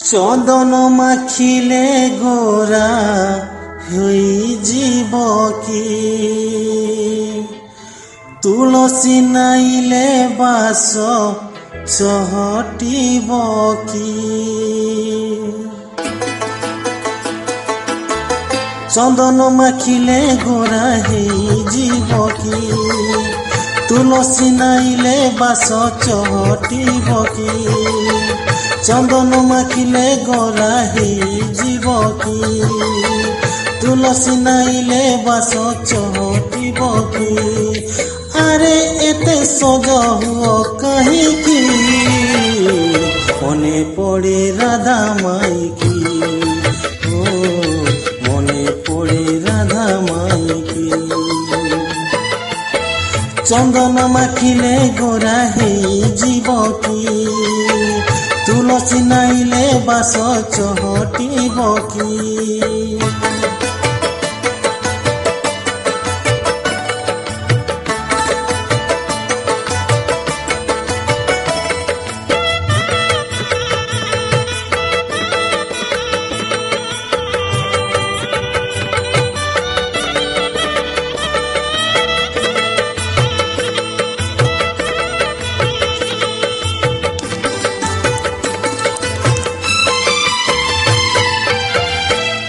চন্দন মাখিলে গোরা হইଯିব কি, তুলসী নাইলে বাস চহটিব কি। চন্দন মাখিলে গোরা হইଯିব কি, তুলসী নাইলে বাস চহটিব কি। চন্দন মাখিলে গোরা হইଯିব কি, তুলসী নাইলে বাস চহটিব কি। আরে এতে সজ হুଅ কাহিকি, মনে পড়ে রাধা মাইকি। ও মনে পড়ে রাধা মাইকি। চন্দন মাখিলে গোরা হইଯିব কি, তুলসী নাইলে বাস চহটিব কি।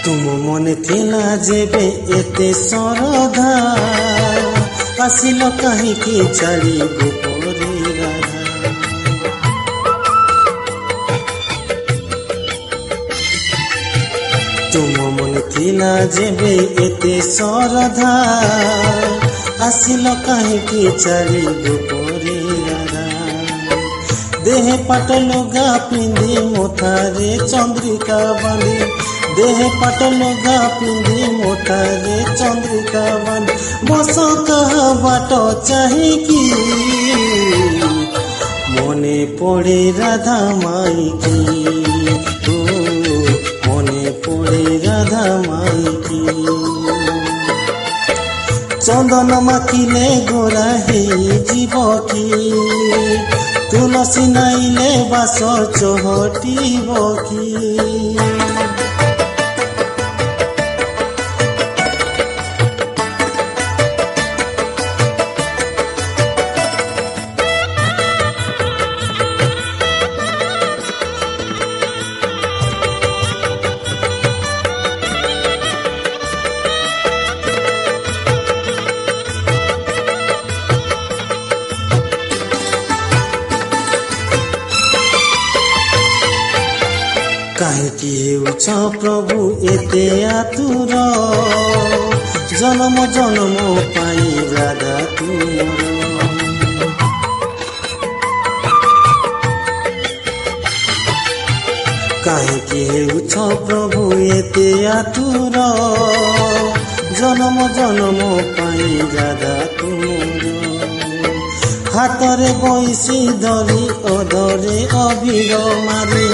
तुम मने थिला जेबे एते सरधा, आसिल काहीकि छाड़ी गोपरे राधा। तुम मने थिला जेबे एते सरधा, आसिल काहीकि छाड़ी गोपरे राधा। देह पाटलुगा पिंधि मोथारे चंद्रिका बांधी, देह पाटलुगा पिंधि मोटारे चंद्रिका बांधी। बस कहा बाट चाहिकी, मने पड़े राधा माइकी। ओ मने पड़े राधा माइकी। चंदन माखिले गोरा हईଯିब की, तुलसी नाइले बास चहटिब की। काहेकि हेउछ प्रभु एते आतुर, जन्म जन्म पाई राधा तुमर। काहेकि हेउछ प्रभु एते आतुर, जन्म जन्म पाई राधा तुमर। हातरे बंशी धरी अधरे अभिर मारी,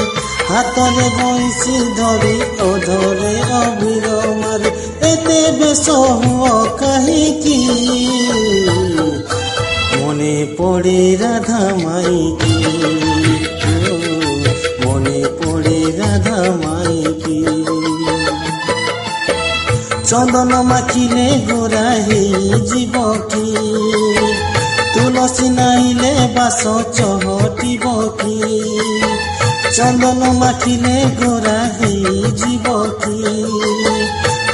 हातरे बंशी धरी अधरे अभिर मारी। एते बेस हुଅ काहीकि, मने पड़े राधा माइकी। मने पड़े राधा माइकी। चंदन माखिले गोरा हईଯିब की, तुलसी नाइले बास चहटिब की। चंदन माखिले गोरा हईଯିब की,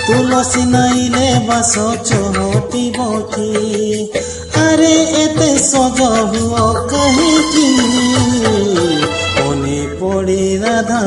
तुलसी नाइले बास चहटिब की। अरे एते सज हुଅ काहीकि, मने पड़े राधा।